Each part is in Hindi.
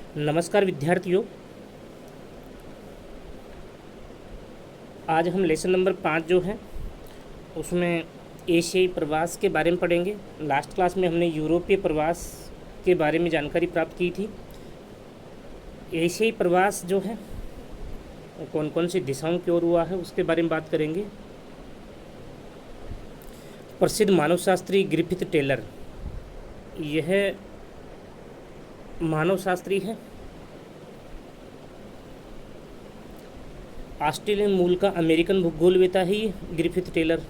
नमस्कार विद्यार्थियों। आज हम लेसन नंबर 5 जो है उसमें एशियाई प्रवास के बारे में पढ़ेंगे। लास्ट क्लास में हमने यूरोपीय प्रवास के बारे में जानकारी प्राप्त की थी। एशियाई प्रवास जो है वो कौन कौन सी दिशाओं की ओर हुआ है उसके बारे में बात करेंगे। प्रसिद्ध मानवशास्त्री ग्रिफिथ टेलर, यह मानवशास्त्री है। ऑस्ट्रेलियन मूल का अमेरिकन भूगोलवेता है ये ग्रिफिथ टेलर।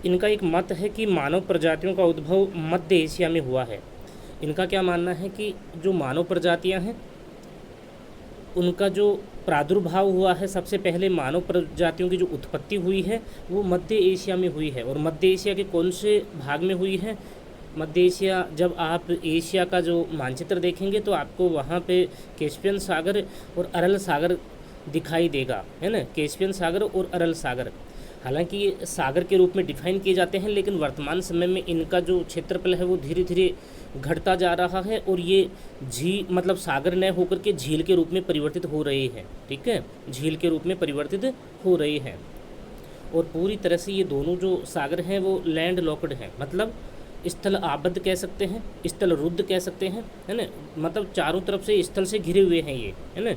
इनका एक मत है कि मानव प्रजातियों का उद्भव मध्य एशिया में हुआ है। इनका क्या मानना है कि जो मानव प्रजातियां हैं उनका जो प्रादुर्भाव हुआ है, सबसे पहले मानव प्रजातियों की जो उत्पत्ति हुई है वो मध्य एशिया में हुई है। और मध्य एशिया के कौन से भाग में हुई है? मध्य एशिया, जब आप एशिया का जो मानचित्र देखेंगे तो आपको वहाँ पे कैस्पियन सागर और अरल सागर दिखाई देगा, है ना। कैस्पियन सागर और अरल सागर, हालांकि ये सागर के रूप में डिफाइन किए जाते हैं, लेकिन वर्तमान समय में इनका जो क्षेत्रफल है वो धीरे धीरे घटता जा रहा है और ये मतलब सागर न होकर के झील के रूप में परिवर्तित हो रहे हैं। ठीक है, झील के रूप में परिवर्तित हो रहे हैं। और पूरी तरह से ये दोनों जो सागर हैं वो लैंड लॉक्ड हैं, मतलब स्थल आबद्ध कह सकते हैं, स्थल रुद्ध कह सकते हैं, है ना। मतलब चारों तरफ से स्थल से घिरे हुए हैं ये, है ना।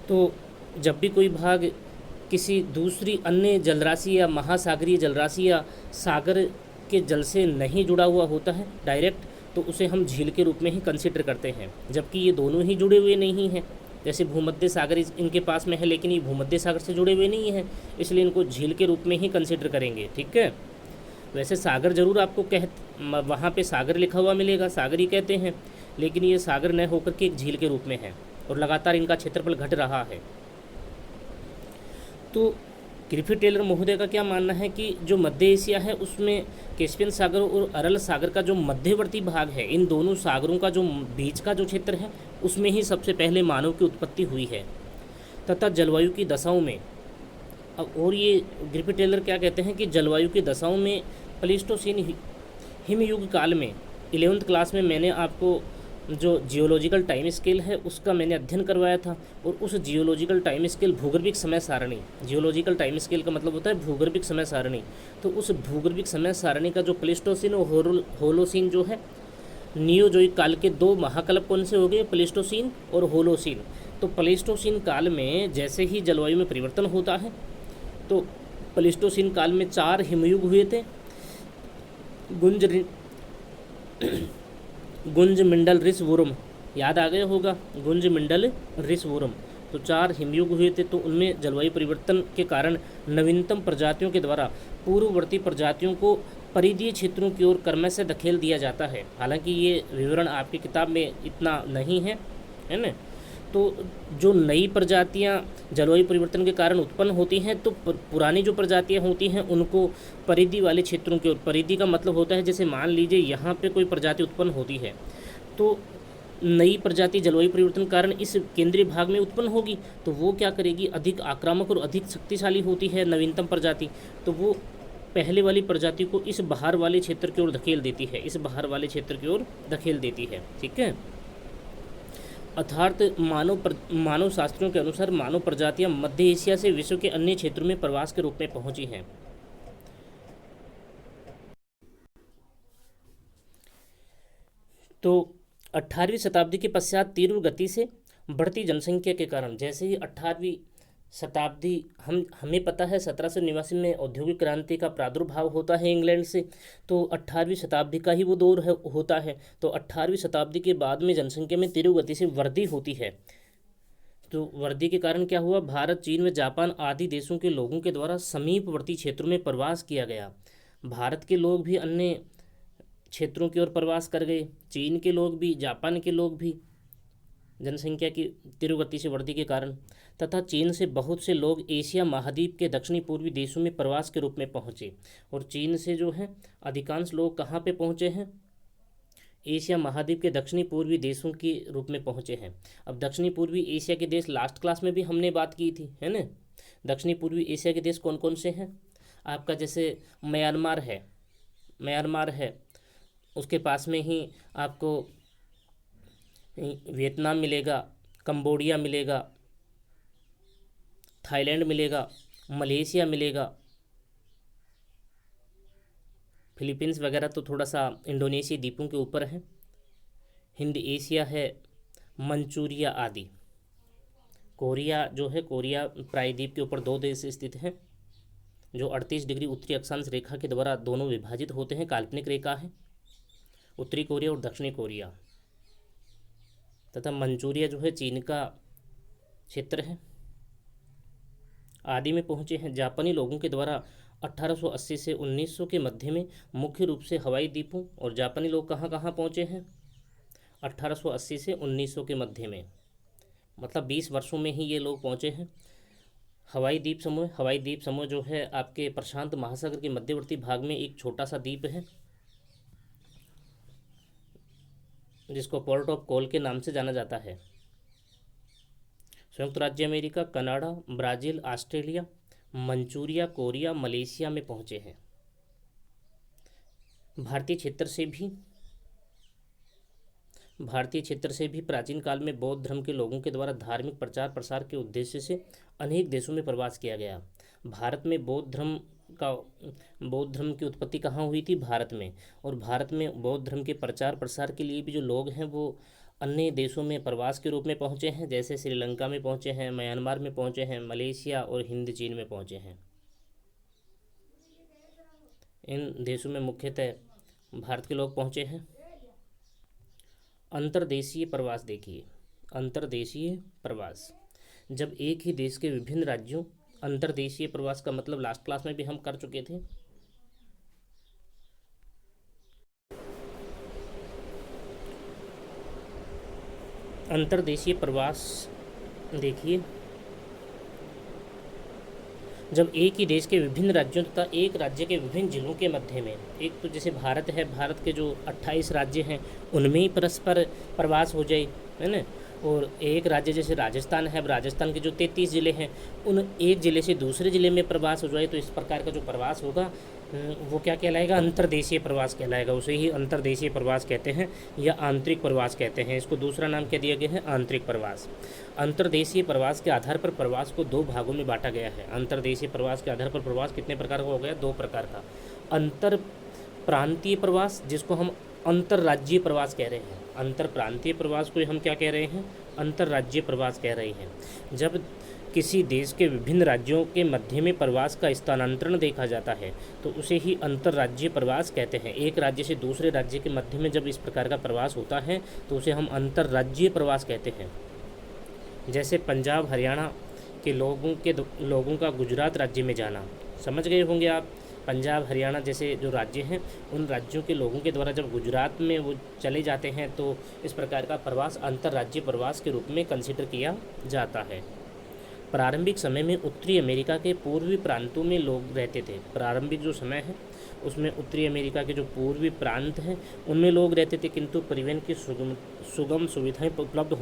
तो जब भी कोई भाग किसी दूसरी अन्य जलराशि या महासागरीय जलराशि या सागर के जल से नहीं जुड़ा हुआ होता है डायरेक्ट, तो उसे हम झील के रूप में ही कंसिडर करते हैं। जबकि ये दोनों ही जुड़े हुए नहीं हैं। जैसे भूमध्य सागर इनके पास में है, लेकिन ये भूमध्य सागर से जुड़े हुए नहीं हैं, इसलिए इनको झील के रूप में ही कंसिडर करेंगे। ठीक है, वैसे सागर जरूर आपको वहाँ पे सागर लिखा हुआ मिलेगा, सागर ही कहते हैं, लेकिन ये सागर न होकर के एक झील के रूप में है और लगातार इनका क्षेत्रफल घट रहा है। तो ग्रिफिथ टेलर महोदय का क्या मानना है कि जो मध्य एशिया है उसमें कैस्पियन सागर और अरल सागर का जो मध्यवर्ती भाग है, इन दोनों सागरों का जो बीच का जो क्षेत्र है उसमें ही सबसे पहले मानव की उत्पत्ति हुई है। तथा जलवायु की दशाओं में, अब और ये ग्रिफिथ टेलर क्या कहते हैं कि जलवायु की दशाओं में प्लीस्टोसीन हिमयुग काल में 11th क्लास में मैंने आपको जो जियोलॉजिकल टाइम स्केल है उसका मैंने अध्ययन करवाया था। और उस जियोलॉजिकल टाइम स्केल भूगर्भिक समय सारणी, जियोलॉजिकल टाइम स्केल का मतलब होता है भूगर्भिक समय सारणी। तो उस भूगर्भिक समय सारणी का जो प्लीस्टोसीन और होलोसीन जो है, नियोजोइक काल के दो महाकल्प कौन से हो गए? प्लीस्टोसीन और होलोसीन। तो प्लीस्टोसीन काल में जैसे ही जलवायु में परिवर्तन होता है तो प्लीस्टोसीन काल में 4 हिमयुग हुए थे। गुंज मिंडल रिसवुरम, याद आ गया होगा, गुंज मिंडल रिसवुरम। तो 4 हिमयुग हुए थे। तो उनमें जलवायु परिवर्तन के कारण नवीनतम प्रजातियों के द्वारा पूर्ववर्ती प्रजातियों को परिधीय क्षेत्रों की ओर क्रमशः से धकेल दिया जाता है। हालांकि ये विवरण आपकी किताब में इतना नहीं है, है ना। तो जो नई प्रजातियां जलवायु परिवर्तन के कारण उत्पन्न होती हैं, तो पुरानी जो प्रजातियां होती हैं उनको परिधि वाले क्षेत्रों की ओर, परिधि का मतलब होता है जैसे मान लीजिए यहाँ पे कोई प्रजाति उत्पन्न होती है तो नई प्रजाति जलवायु परिवर्तन के कारण इस केंद्रीय भाग में उत्पन्न होगी, तो वो क्या करेगी? अधिक आक्रामक और अधिक शक्तिशाली होती है नवीनतम प्रजाति, तो वो पहले वाली प्रजाति को इस बाहर वाले क्षेत्र की ओर धकेल देती है, इस बाहर वाले क्षेत्र की ओर धकेल देती है। ठीक है, अर्थात मानव शास्त्रियों के अनुसार मानव प्रजातियां मध्य एशिया से विश्व के अन्य क्षेत्रों में प्रवास के रूप में पहुंची हैं। तो 18वीं शताब्दी के पश्चात तीव्र गति से बढ़ती जनसंख्या के कारण, जैसे ही 18वीं शताब्दी, हमें पता है 1789 में औद्योगिक क्रांति का प्रादुर्भाव होता है इंग्लैंड से, तो 18वीं शताब्दी का ही वो दौर होता है। तो 18वीं शताब्दी के बाद में जनसंख्या में तीव्र गति से वृद्धि होती है। तो वृद्धि के कारण क्या हुआ? भारत, चीन व जापान आदि देशों के लोगों के द्वारा समीपवर्ती क्षेत्रों में प्रवास किया गया। भारत के लोग भी अन्य क्षेत्रों की ओर प्रवास कर गए, चीन के लोग भी, जापान के लोग भी, जनसंख्या की तीव्र गति से वृद्धि के कारण। तथा चीन से बहुत से लोग एशिया महाद्वीप के दक्षिणी पूर्वी देशों में प्रवास के रूप में पहुँचे। और चीन से जो है अधिकांश लोग कहाँ पे पहुँचे हैं? एशिया महाद्वीप के दक्षिणी पूर्वी देशों के रूप में पहुँचे हैं। अब दक्षिणी पूर्वी एशिया के देश लास्ट क्लास में भी हमने बात की थी, है ना। दक्षिणी पूर्वी एशिया के देश कौन कौन से हैं? आपका जैसे म्यांमार है, उसके पास में ही आपको वियतनाम मिलेगा, कंबोडिया मिलेगा, थाईलैंड मिलेगा, मलेशिया मिलेगा, फिलीपींस वगैरह तो थोड़ा सा इंडोनेशिया द्वीपों के ऊपर है, हिंद एशिया है, मंचूरिया आदि। कोरिया जो है, कोरिया प्रायद्वीप के ऊपर 2 देश स्थित हैं जो 38 डिग्री उत्तरी अक्षांश रेखा के द्वारा दोनों विभाजित होते हैं, काल्पनिक रेखा है, उत्तरी कोरिया और दक्षिणी कोरिया। तथा मंचूरिया जो है चीन का क्षेत्र है। आदि में पहुँचे हैं। जापानी लोगों के द्वारा 1880 से 1900 के मध्य में मुख्य रूप से हवाई द्वीपों, और जापानी लोग कहाँ कहाँ पहुँचे हैं 1880 से 1900 के मध्य में, मतलब 20 वर्षों में ही ये लोग पहुँचे हैं। हवाई द्वीप समूह, हवाई द्वीप समूह जो है आपके प्रशांत महासागर के मध्यवर्ती भाग में एक छोटा सा द्वीप है जिसको पोर्ट ऑफ कॉल के नाम से जाना जाता है। संयुक्त राज्य America, Canada, Brazil, Australia, Manchuria, Korea, Malaysia में पहुँचे हैं। भारतीय क्षेत्र से भी प्राचीन काल में बौद्ध धर्म के लोगों के द्वारा धार्मिक प्रचार प्रसार के उद्देश्य से अनेक देशों में प्रवास किया गया। भारत में बौद्ध धर्म की उत्पत्ति कहाँ हुई थी? भारत में। और भारत में बौद्ध धर्म के प्रचार प्रसार के लिए भी जो लोग हैं वो अन्य देशों में प्रवास के रूप में पहुँचे हैं, जैसे श्रीलंका में पहुँचे हैं, म्यांमार में पहुँचे हैं, मलेशिया और हिंद चीन में पहुँचे हैं। इन देशों में मुख्यतः भारत के लोग पहुँचे हैं। अंतर्देशीय प्रवास देखिए, अंतर्देशीय प्रवास, जब एक ही देश के विभिन्न राज्यों, अंतर्देशीय प्रवास का मतलब लास्ट क्लास में भी हम कर चुके थे। अंतर्देशीय प्रवास देखिए, जब एक ही देश के विभिन्न राज्यों तथा एक राज्य के विभिन्न जिलों के मध्य में, एक तो जैसे भारत है, भारत के जो 28 राज्य हैं उनमें ही परस्पर प्रवास हो जाए, है ना। और एक राज्य जैसे राजस्थान है, अब राजस्थान के जो 33 ज़िले हैं उन एक ज़िले से दूसरे ज़िले में प्रवास हो जाए, तो इस प्रकार का जो प्रवास होगा वो क्या कहलाएगा? अंतर्देशीय प्रवास कहलाएगा। उसे ही अंतर्देशीय प्रवास कहते हैं या आंतरिक प्रवास कहते हैं। इसको दूसरा नाम क्या दिया गया है? आंतरिक प्रवास। अंतर्देशीय प्रवास के आधार पर प्रवास को 2 भागों में बांटा गया है। अंतर्देशीय प्रवास के आधार पर प्रवास कितने प्रकार का हो गया? 2 प्रकार का। अंतर प्रांतीय प्रवास, जिसको हम अंतर्राज्यीय प्रवास कह रहे हैं। अंतर प्रांतीय प्रवास को हम क्या कह रहे हैं? अंतर्राज्यीय प्रवास कह रहे हैं। जब किसी देश के विभिन्न राज्यों के मध्य में प्रवास का स्थानांतरण देखा जाता है तो उसे ही अंतर्राज्यीय प्रवास कहते हैं। एक राज्य से दूसरे राज्य के मध्य में जब इस प्रकार का प्रवास होता है तो उसे हम अंतर्राज्यीय प्रवास कहते हैं। जैसे पंजाब हरियाणा के लोगों का गुजरात राज्य में जाना, समझ गए होंगे आप। पंजाब हरियाणा जैसे जो राज्य हैं उन राज्यों के लोगों के द्वारा जब गुजरात में वो चले जाते हैं तो इस प्रकार का प्रवास अंतर्राज्यीय प्रवास के रूप में कंसिडर किया जाता है। प्रारंभिक समय में उत्तरी अमेरिका के पूर्वी प्रांतों में लोग रहते थे। प्रारंभिक जो समय है उसमें उत्तरी अमेरिका के जो पूर्वी प्रांत हैं उनमें लोग रहते थे, किंतु परिवहन की सुगम सुविधाएं उपलब्ध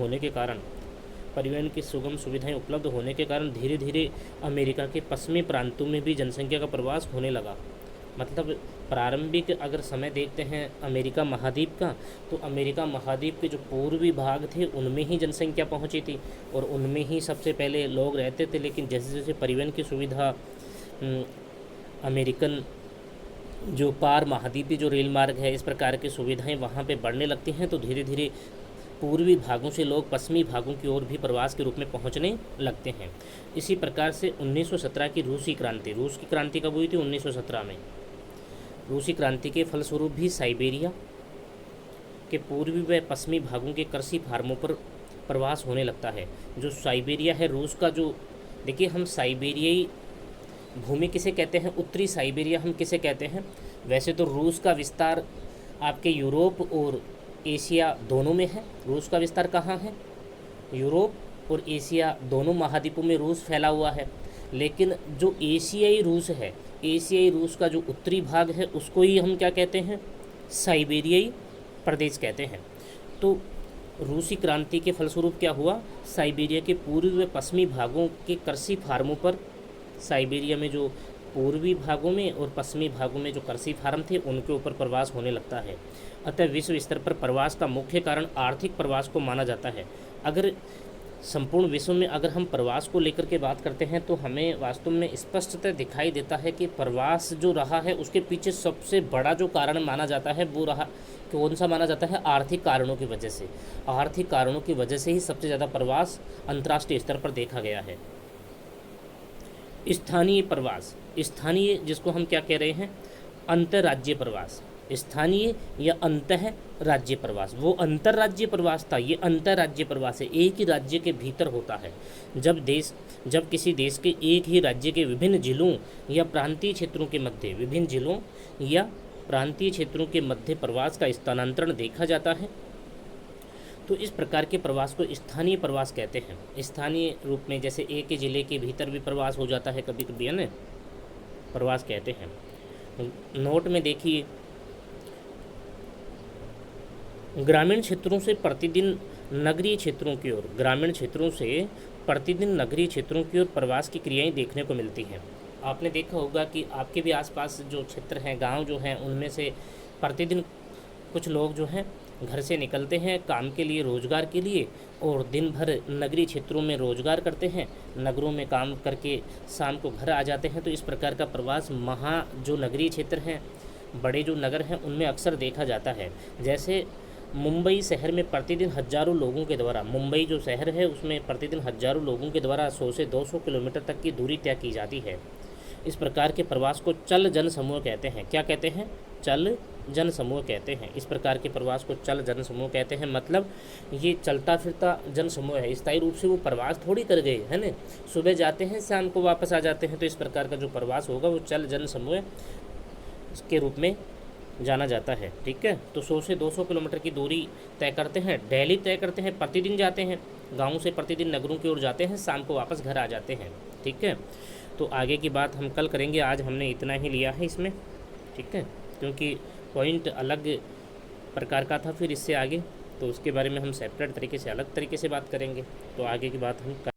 होने के कारण धीरे धीरे अमेरिका के पश्चिमी प्रांतों में भी जनसंख्या का प्रवास होने लगा। मतलब प्रारंभिक अगर समय देखते हैं अमेरिका महाद्वीप का, तो अमेरिका महाद्वीप के जो पूर्वी भाग थे उनमें ही जनसंख्या पहुंची थी और उनमें ही सबसे पहले लोग रहते थे। लेकिन जैसे जैसे परिवहन की सुविधा, अमेरिकन जो पार महाद्वीपीय जो रेल मार्ग है, इस प्रकार की सुविधाएं वहाँ पे बढ़ने लगती हैं तो धीरे धीरे पूर्वी भागों से लोग पश्चिमी भागों की ओर भी प्रवास के रूप में पहुंचने लगते हैं। इसी प्रकार से 1917 की रूस की क्रांति कब हुई थी? 1917 में। रूसी क्रांति के फलस्वरूप भी साइबेरिया के पूर्वी व पश्चिमी भागों के कृषि फार्मों पर प्रवास होने लगता है। जो साइबेरिया है रूस का, जो देखिए हम साइबेरियाई भूमि किसे कहते हैं? उत्तरी साइबेरिया हम किसे कहते हैं? वैसे तो रूस का विस्तार आपके यूरोप और एशिया दोनों में है। रूस का विस्तार कहाँ है? यूरोप और एशिया दोनों महाद्वीपों में रूस फैला हुआ है। लेकिन जो एशियाई रूस है, एशियाई रूस का जो उत्तरी भाग है उसको ही हम क्या कहते हैं? साइबेरियाई प्रदेश कहते हैं। तो रूसी क्रांति के फलस्वरूप क्या हुआ? साइबेरिया के पूर्वी व पश्चिमी भागों के कृषि फार्मों पर, साइबेरिया में जो पूर्वी भागों में और पश्चिमी भागों में जो कृषि फार्म थे उनके ऊपर प्रवास होने लगता है। अतः विश्व स्तर पर प्रवास का मुख्य कारण आर्थिक प्रवास को माना जाता है। अगर संपूर्ण विश्व में अगर हम प्रवास को लेकर के बात करते हैं तो हमें वास्तव में स्पष्टतः दिखाई देता है कि प्रवास जो रहा है उसके पीछे सबसे बड़ा जो कारण माना जाता है वो रहा, कौन सा माना जाता है, आर्थिक कारणों की वजह से। आर्थिक कारणों की वजह से ही सबसे ज़्यादा प्रवास अंतर्राष्ट्रीय स्तर पर देखा गया है। स्थानीय प्रवास, स्थानीय जिसको हम क्या कह रहे हैं, अंतर्राज्यीय प्रवास। स्थानीय या अंतः राज्य प्रवास, वो अंतर्राज्यीय प्रवास था, ये अंतर्राज्यीय प्रवास है, एक ही राज्य के भीतर होता है। जब किसी देश के एक ही राज्य के विभिन्न जिलों या प्रांतीय क्षेत्रों के मध्य, विभिन्न जिलों या प्रांतीय क्षेत्रों के मध्य प्रवास का स्थानांतरण देखा जाता है तो इस प्रकार के प्रवास को स्थानीय प्रवास कहते हैं। स्थानीय रूप में जैसे एक ही जिले के भीतर भी प्रवास हो जाता है कभी कभी, है ना, प्रवास कहते हैं। नोट में देखिए, ग्रामीण क्षेत्रों से प्रतिदिन नगरीय क्षेत्रों की ओर, ग्रामीण क्षेत्रों से प्रतिदिन नगरीय क्षेत्रों की ओर प्रवास की क्रियाएं देखने को मिलती हैं। आपने देखा होगा कि आपके भी आसपास जो क्षेत्र हैं, गांव जो हैं, उनमें से प्रतिदिन कुछ लोग जो हैं घर से निकलते हैं काम के लिए, रोजगार के लिए, और दिन भर नगरीय क्षेत्रों में रोजगार करते हैं, नगरों में काम करके शाम को घर आ जाते हैं। तो इस प्रकार का प्रवास जो नगरीय क्षेत्र हैं, बड़े जो नगर हैं, उनमें अक्सर देखा जाता है। जैसे मुंबई शहर में प्रतिदिन हज़ारों लोगों के द्वारा, मुंबई जो शहर है उसमें प्रतिदिन हज़ारों लोगों के द्वारा 100 से 200 किलोमीटर तक की दूरी तय की जाती है। इस प्रकार के प्रवास को चल जन समूह कहते हैं। क्या कहते हैं? चल जन समूह कहते हैं। इस प्रकार के प्रवास को चल जन समूह कहते हैं। मतलब ये चलता फिरता जन समूह है, स्थायी रूप से वो प्रवास थोड़ी कर गए, है ना, सुबह जाते हैं शाम को वापस आ जाते हैं। तो इस प्रकार का जो प्रवास होगा वो चल जन समूह के रूप में जाना जाता है। ठीक है, तो 100 से 200 किलोमीटर की दूरी तय करते हैं, डेली तय करते हैं, प्रतिदिन जाते हैं, गाँव से प्रतिदिन नगरों की ओर जाते हैं, शाम को वापस घर आ जाते हैं। ठीक है, तो आगे की बात हम कल करेंगे, आज हमने इतना ही लिया है इसमें। ठीक है, क्योंकि पॉइंट अलग प्रकार का था फिर इससे आगे, तो उसके बारे में हम सेपरेट तरीके से, अलग तरीके से बात करेंगे। तो आगे की बात हम